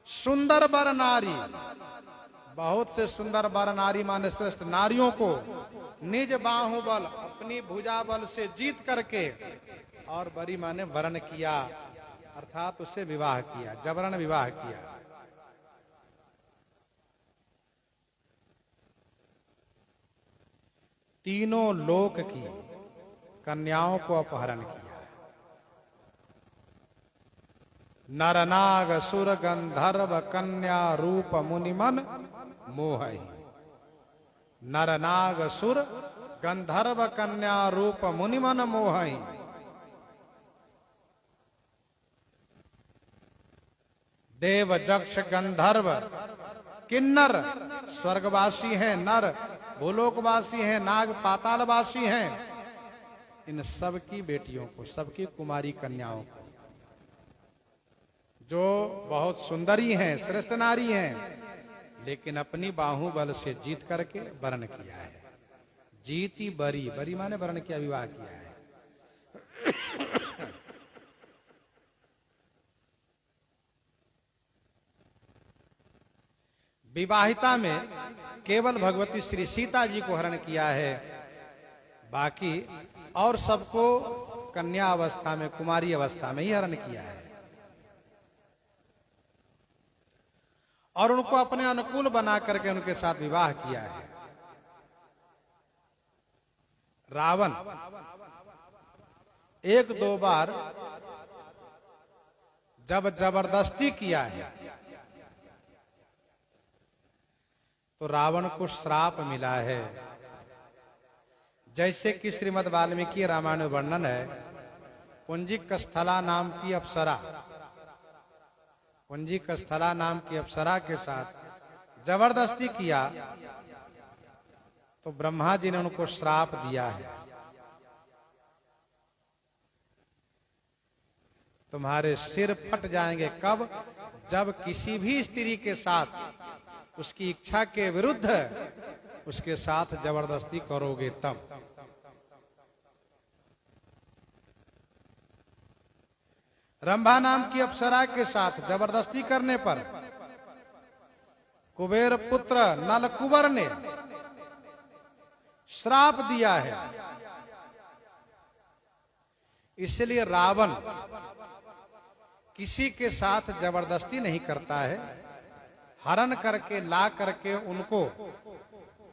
सुंदर बर नारी, बहुत से सुंदर बर नारी माने श्रेष्ठ नारियों को निज बाहुबल, अपनी भुजा बल से जीत करके, और बरी माने वरण किया, अर्थात उससे विवाह किया, जबरन विवाह किया। तीनों लोक की कन्याओं को अपहरण किया। नरनाग सुर गंधर्व कन्या रूप मुनिमन मोहई। नरनाग सुर गंधर्व कन्या रूप मुनिमन मोहई। देव जक्ष गंधर्व किन्नर स्वर्गवासी हैं, नर भूलोकवासी हैं, नाग पातालवासी हैं, इन सब की बेटियों को, सबकी कुमारी कन्याओं को जो बहुत सुंदरी हैं, श्रेष्ठ नारी हैं, लेकिन अपनी बाहुबल से जीत करके वर्ण किया है। जीती बरी, बरी माने वर्ण किया, विवाह किया है। विवाहिता में केवल भगवती श्री सीता जी को हरण किया है, बाकी और सबको कन्या अवस्था में, कुमारी अवस्था में ही हरण किया है और उनको अपने अनुकूल बना करके उनके साथ विवाह किया है। रावण एक दो बार जब जबरदस्ती किया है तो रावण को श्राप मिला है। जैसे कि श्रीमद् वाल्मीकि रामायण में वर्णन है, पुंजिक स्थला नाम की अप्सरा, पुंजिक स्थला नाम की अप्सरा के साथ जबरदस्ती किया तो ब्रह्मा जी ने उनको श्राप दिया है, तुम्हारे सिर फट जाएंगे। कब? जब किसी भी स्त्री के साथ उसकी इच्छा के विरुद्ध उसके साथ जबरदस्ती करोगे तब। रंभा नाम की अप्सरा के साथ जबरदस्ती करने पर कुबेर पुत्र नलकुबर ने श्राप दिया है। इसलिए रावण किसी के साथ जबरदस्ती नहीं करता है, हरण करके ला करके उनको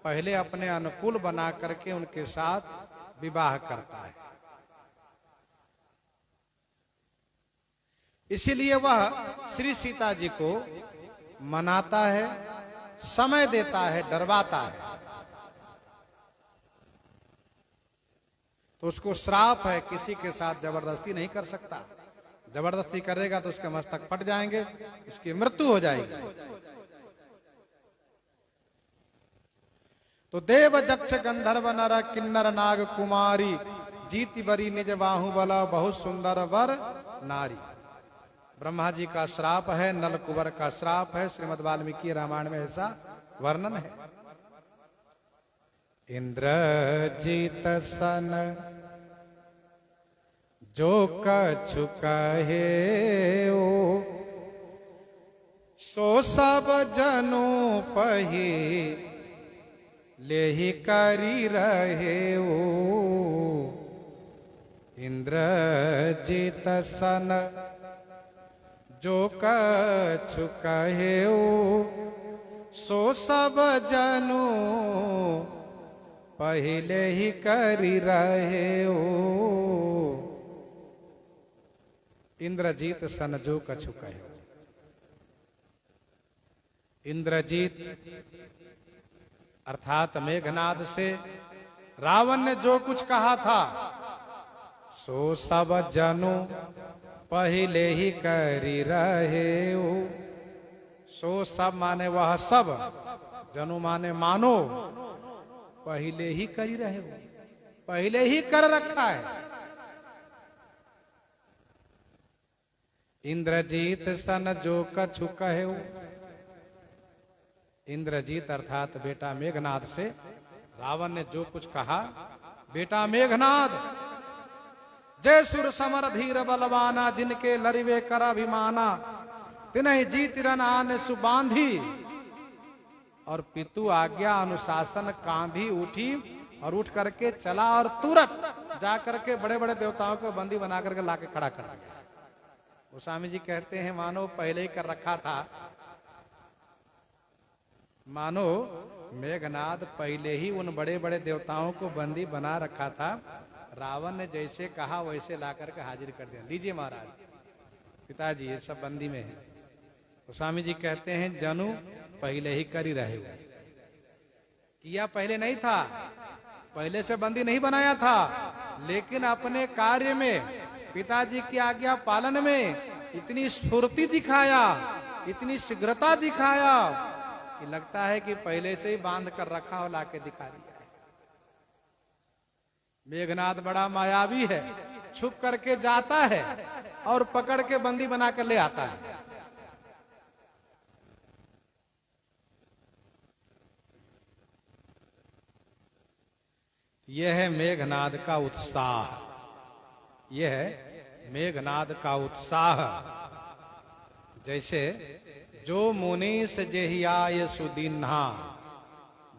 पहले अपने अनुकूल बना करके उनके साथ विवाह करता है। इसीलिए वह श्री सीता जी को मनाता है, समय देता है, डरवाता है। तो उसको श्राप है, किसी के साथ जबरदस्ती नहीं कर सकता। जबरदस्ती करेगा तो उसके मस्तक फट जाएंगे, उसकी मृत्यु हो जाएगी। तो देव जक्ष गंधर्व नर किन्नर नाग कुमारी जीति बरी निज बाहुबल बहुत सुंदर वर नारी। ब्रह्मा जी का श्राप है, नल कुबर का श्राप है। श्रीमद् वाल्मीकि रामायण में ऐसा वर्णन है। इंद्रजीत सन जो कछु कहे ओ, सो सब जनु पही लेहि करी रहे ओ। इंद्रजीत सन जो कछु कहे ओ, सो सब जनु पहिले ही करी रहे ओ। इंद्रजीत सन जो कछु कहे। इंद्रजीत अर्थात मेघनाद से रावण ने जो कुछ कहा था सो सब जनु पहले ही करी रहे हो। सो सब माने वह सब, जनु माने मानो, पहले ही करी रहे हो, पहले ही कर रखा है। इंद्रजीत सन जो कछु कहे हो। इंद्रजीत अर्थात बेटा मेघनाद से रावण ने जो कुछ कहा, बेटा मेघनाद जय सुर समर धीर बलवाना, जिनके लरिवे कर अभिमाना, तिन्हि जीत रन आने सुबांधी। और पितु आज्ञा अनुशासन कांधी उठी और उठ करके चला और तुरंत जाकर के बड़े बड़े देवताओं को बंदी बना करके लाके खड़ा कर दिया। गोस्वामी जी कहते हैं मानो पहले ही कर रखा था, मानो मेघनाद पहले ही उन बड़े बड़े देवताओं को बंदी बना रखा था। रावण ने जैसे कहा वैसे ला करके हाजिर कर दिया। लीजिए महाराज, पिताजी ये सब बंदी में है। गोस्वामी जी कहते हैं जनु पहले ही कर ही रहे हो। किया पहले नहीं था, पहले से बंदी नहीं बनाया था, लेकिन अपने कार्य में पिताजी की आज्ञा पालन में इतनी स्फूर्ति दिखाया, इतनी शीघ्रता दिखाया कि लगता है कि पहले से ही बांध कर रखा हो, लाके दिखा दिया है। मेघनाद बड़ा मायावी है, छुप करके जाता है और पकड़ के बंदी बना कर ले आता है। यह है मेघनाद का उत्साह, यह है मेघनाद का उत्साह। जैसे जो मुनीस जेहि आय सुदीन्हा,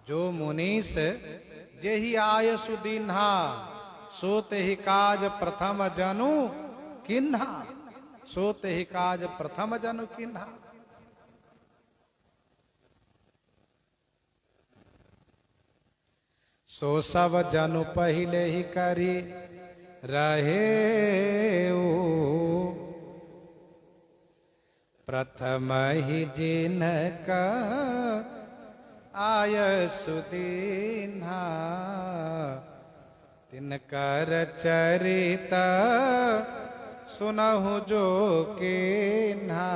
जो मुनीस जेहि आय सुदीन्हा, सो तेहि काज प्रथम जनु किन्हा, सो तेहि काज प्रथम जनु किन्हा। सो सब जनु पहिले ही करी रहे ओ, प्रथम ही जिनका आय सुदीन्हा, तिनकर चरित सुनहु जो किन्हा,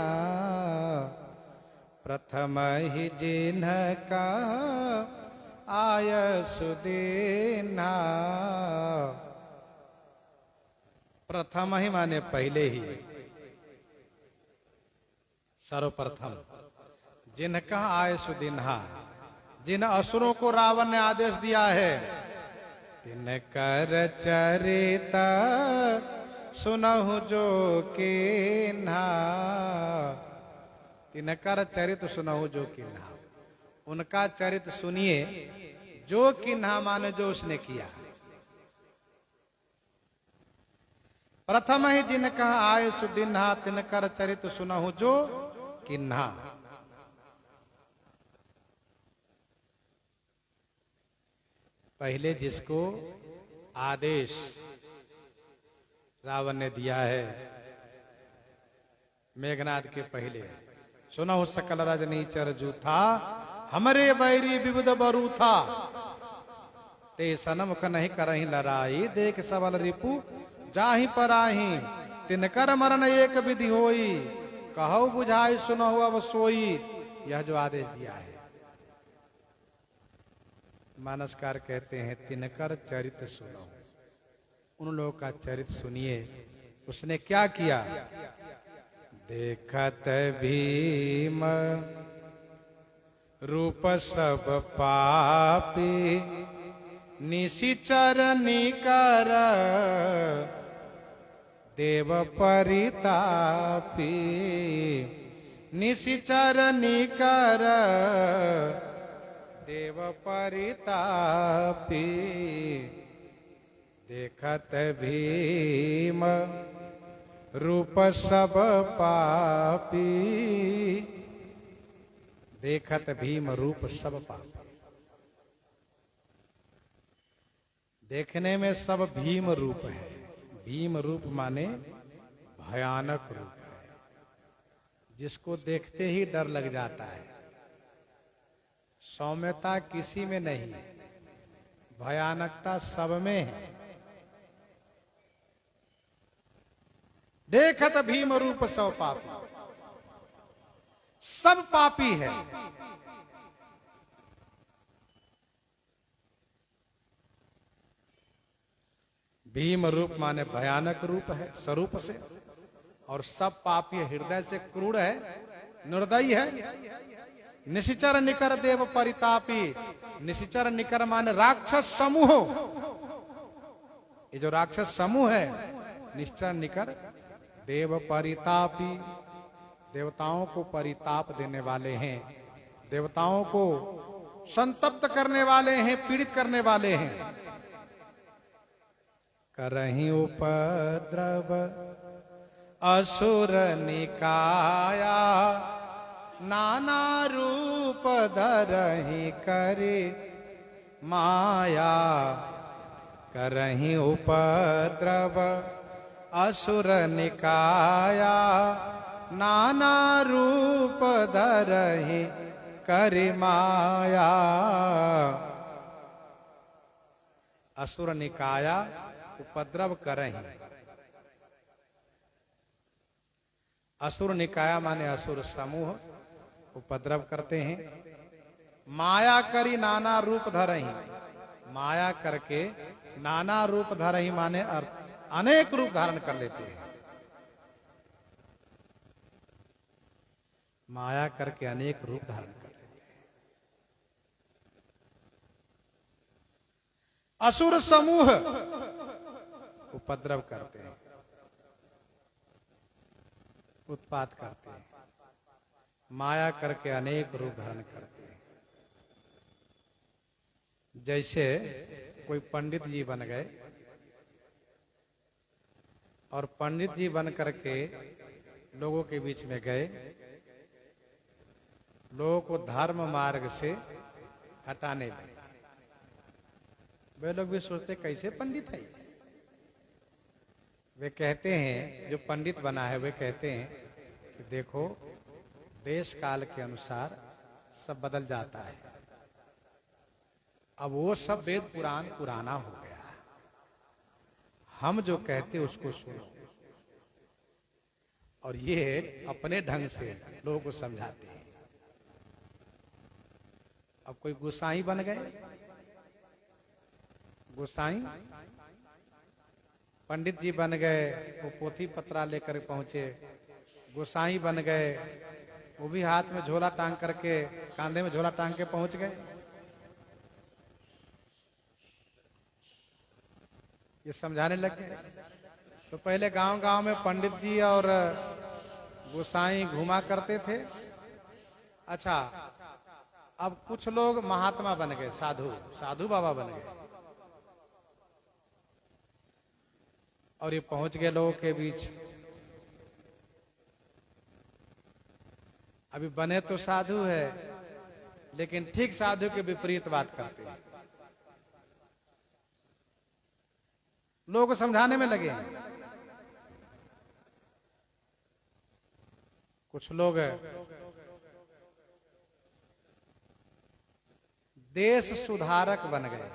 प्रथम ही जिनका आय सुदीन्हा। प्रथम ही माने पहले ही, सर्वप्रथम। जिनका आय सुदीन्हा, जिन असुरों को रावण ने आदेश दिया है, तिनकर चरित सुनहु जो किन्हा, तिनकर चरित सुनहु जो किन्हा, उनका चरित्र सुनिए जो किन्हा माने जो उसने किया। प्रथम ही जिनका आय सुदीन्हा, तिनकर चरित्र सुनहु जो किन्हा। पहले जिसको आदेश रावण ने दिया है, मेघनाद के पहले, सुनहु सकल रजनी चर जूथा, हमरे बैरी विविध बरू था, ते सनम कनहि करहि लड़ाई, देख सबल रिपु जाहि पराही, तिनकर मरण एक विधि होई, कहु बुझाई सुनहु अब सोई। यह जो आदेश दिया है, मानसकार कहते हैं तिनकर चरित्र सुनो, उन लोगों का चरित्र सुनिए। उसने क्या किया? देखत भीम रूप सब पापी, निशिचर निकर देव परितापी, निशिचर निकर देव परितापी, देखत भीम रूप सब पापी, देखत भीम रूप सब पापी। देखने में सब भीम रूप है, भीम रूप माने भयानक रूप है, जिसको देखते ही डर लग जाता है। सौम्यता किसी में नहीं है, भयानकता सब में है। देखत भीम रूप सब पापी, सब पापी है। भीम रूप माने भयानक रूप है स्वरूप से, और सब पापी हृदय से क्रूर है, निर्दयी है। निशिचर निकर देव परितापी, निशिचर निकर माने राक्षस समूह। ये जो राक्षस समूह है, निश्चर निकर देव परितापी, देवताओं को परिताप देने वाले हैं, देवताओं को संतप्त करने वाले हैं, पीड़ित करने वाले हैं। करहि उपद्रव असुर निकाया, नाना रूप धरहि करि माया। करहि उपद्रव असुर निकाया, नाना रूप धरहि करि माया। असुर निकाया उपद्रव करहि, असुर निकाया माने असुर समूह उपद्रव करते हैं। माया करी नाना रूप धरहि, माया करके नाना रूप धरहि माने अनेक रूप धारण कर लेते हैं। माया करके अनेक रूप धारण कर लेते हैं। असुर समूह उपद्रव करते हैं, उत्पात करते हैं, माया करके अनेक रूप धारण करते हैं। जैसे कोई पंडित जी बन गए और पंडित जी बन करके लोगों के बीच में गए, लोगों को धर्म मार्ग से हटाने लगे। वे लोग भी सोचते कैसे पंडित है। वे कहते हैं, जो पंडित बना है वे कहते हैं कि देखो देश काल के अनुसार सब बदल जाता है। अब वो सब वेद पुराण पुराना हो गया, हम जो कहते उसको सुनो। और ये अपने ढंग से लोगों को समझाते हैं। अब कोई गोसाई बन गए, गोसाई पंडित जी बन गए, वो पोथी पत्रा लेकर पहुंचे, गोसाई बन गए, वो भी हाथ में झोला टांग करके, कांधे में झोला टांग के पहुंच गए। ये समझाने लगे। तो पहले गांव गांव में पंडित जी और गोसाई घुमा करते थे। अच्छा, अब कुछ लोग महात्मा बन गए, साधु, साधु बाबा बन गए, और ये पहुंच गए लोगों के बीच। अभी बने तो साधु है, लेकिन ठीक साधु के विपरीत बात करते हैं। लोगों को समझाने में लगे हैं। कुछ लोग देश सुधारक बन गए।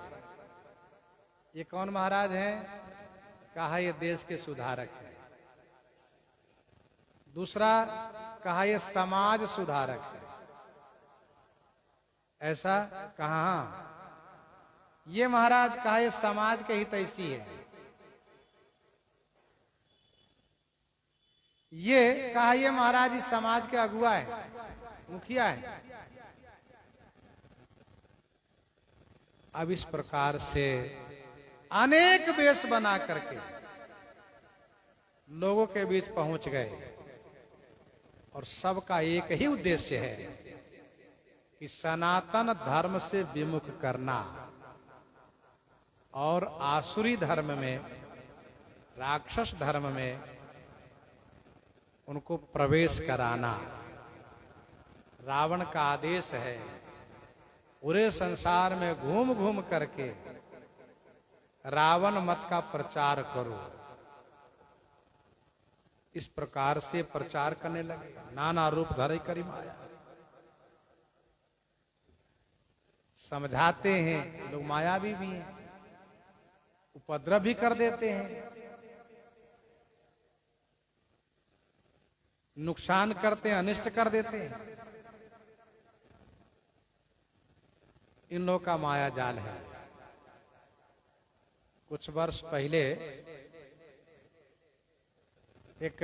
ये कौन महाराज हैं? कहा ये देश के सुधारक है। दूसरा कहा ये समाज सुधारक है। ऐसा कहा ये महाराज कहा ये समाज के हितैषी है। ये कहा ये महाराज इस समाज के अगुआ है, मुखिया है। अब इस प्रकार से अनेक वेश बना करके लोगों के बीच पहुंच गए, और सबका एक ही उद्देश्य है कि सनातन धर्म से विमुख करना और आसुरी धर्म में, राक्षस धर्म में उनको प्रवेश कराना। रावण का आदेश है पूरे संसार में घूम घूम करके रावण मत का प्रचार करो। इस प्रकार से प्रचार करने लगे। नाना रूप धरे करी माया। समझाते हैं लोग, मायावी भी हैं, उपद्रव भी कर देते हैं, नुकसान करते हैं, अनिष्ट कर देते हैं। इन लोगों का माया जाल है। कुछ वर्ष पहले एक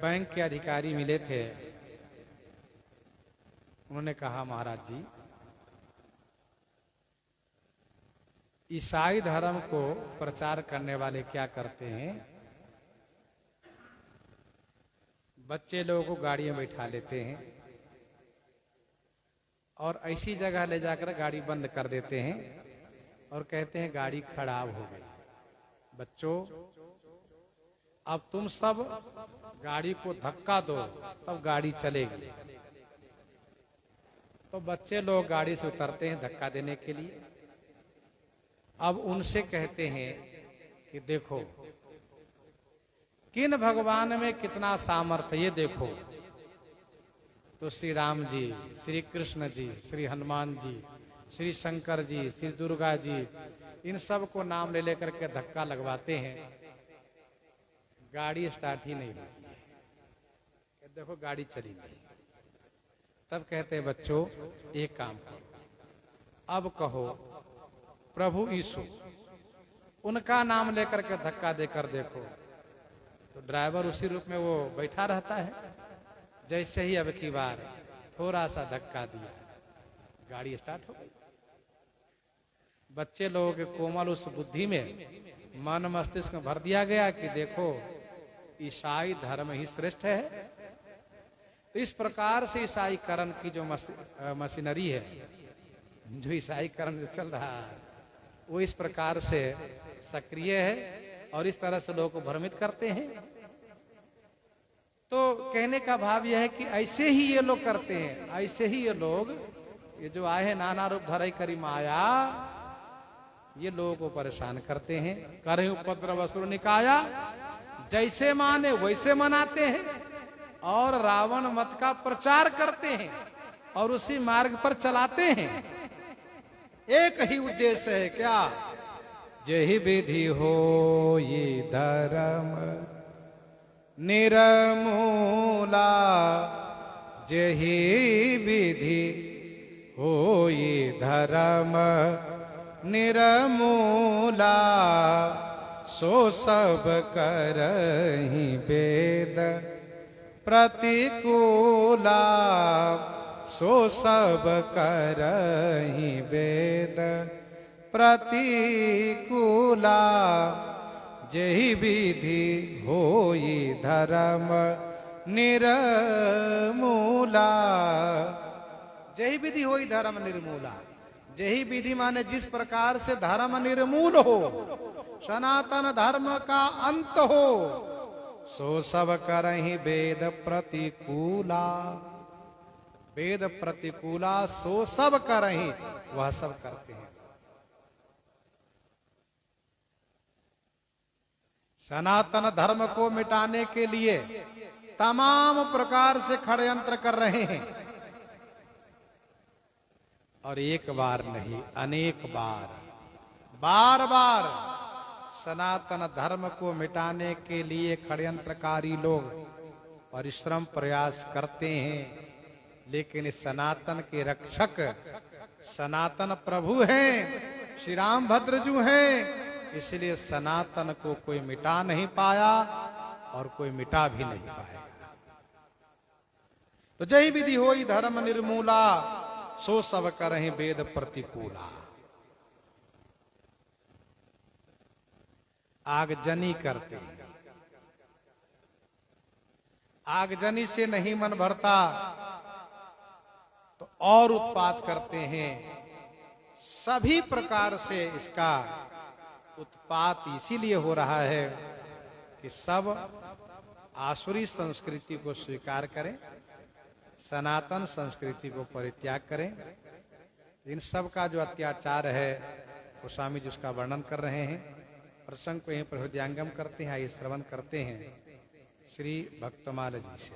बैंक के अधिकारी मिले थे। उन्होंने कहा, महाराज जी, ईसाई धर्म को प्रचार करने वाले क्या करते हैं, बच्चे लोगों को गाड़ी में बैठा लेते हैं और ऐसी जगह ले जाकर गाड़ी बंद कर देते हैं और कहते हैं गाड़ी खराब हो गई। बच्चों, अब तुम सब गाड़ी को धक्का दो तब गाड़ी चलेगी। तो बच्चे लोग गाड़ी से उतरते हैं धक्का देने के लिए। अब उनसे कहते हैं कि देखो किन भगवान में कितना सामर्थ्य, ये देखो। तो श्री राम जी, श्री कृष्ण जी, श्री हनुमान जी, श्री शंकर जी, श्री दुर्गा जी, इन सब को नाम ले लेकर के धक्का लगवाते हैं, गाड़ी स्टार्ट ही नहीं होती है। देखो गाड़ी चली नहीं। तब कहते हैं, बच्चों एक काम करो, अब कहो प्रभु यीशु, उनका नाम लेकर के धक्का देकर देखो। तो ड्राइवर उसी रूप में वो बैठा रहता है। जैसे ही अब की बार थोड़ा सा धक्का दिया, गाड़ी स्टार्ट हो गई। बच्चे लोगों के कोमल उस बुद्धि में मन मस्तिष्क में भर दिया गया कि देखो ईसाई धर्म ही श्रेष्ठ है। तो इस प्रकार से ईसाईकरण की जो मशीनरी है, जो ईसाईकरण जो चल रहा है, वो इस प्रकार से सक्रिय है और इस तरह से लोगों को भ्रमित करते हैं। तो कहने का भाव यह है कि ऐसे ही ये लोग करते हैं, ऐसे ही ये लोग, ये जो आए हैं नाना रूप धरई करी माया, ये लोगों को परेशान करते हैं। करे उपद्रव असुर निकाया, जैसे माने वैसे मनाते हैं और रावण मत का प्रचार करते हैं और उसी मार्ग पर चलाते हैं। एक ही उद्देश्य है, क्या? यही विधि हो ये धर्म निर्मूला, यही विधि हो ये धर्म निर्मूला, सो सब करहि वेद प्रतिकूला, सो सब करहि वेद प्रतिकूला, यही विधि होई धर्म निर्मूला। यही विधि होई धर्म निर्मूला, यही विधि माने जिस प्रकार से धर्म निर्मूल हो, सनातन धर्म का अंत हो, सो सब करहि वेद प्रतिकूला। वेद प्रतिकूला सो सब करहि, वह सब करते हैं। सनातन धर्म को मिटाने के लिए तमाम प्रकार से षड्यंत्र कर रहे हैं, और एक बार नहीं अनेक बार, बार बार सनातन धर्म को मिटाने के लिए षड्यंत्रकारी लोग परिश्रम प्रयास करते हैं। लेकिन इस सनातन के रक्षक सनातन प्रभु हैं, श्री रामभद्रजू हैं, इसलिए सनातन को कोई मिटा नहीं पाया और कोई मिटा भी नहीं पाएगा। तो जय विधि होई धर्म निर्मूला, सो सब करहि वेद प्रतिकूला। आगजनी करते हैं, आगजनी से नहीं मन भरता तो और उत्पात करते हैं। सभी प्रकार से इसका उत्पात इसीलिए हो रहा है कि सब आसुरी संस्कृति को स्वीकार करें, सनातन संस्कृति को परित्याग करें। इन सब का जो अत्याचार है वो स्वामी जी उसका वर्णन कर रहे हैं। प्रसंग को यहीं पर हृदयंगम करते हैं, आइए श्रवण करते हैं श्री भक्तमाल जी से।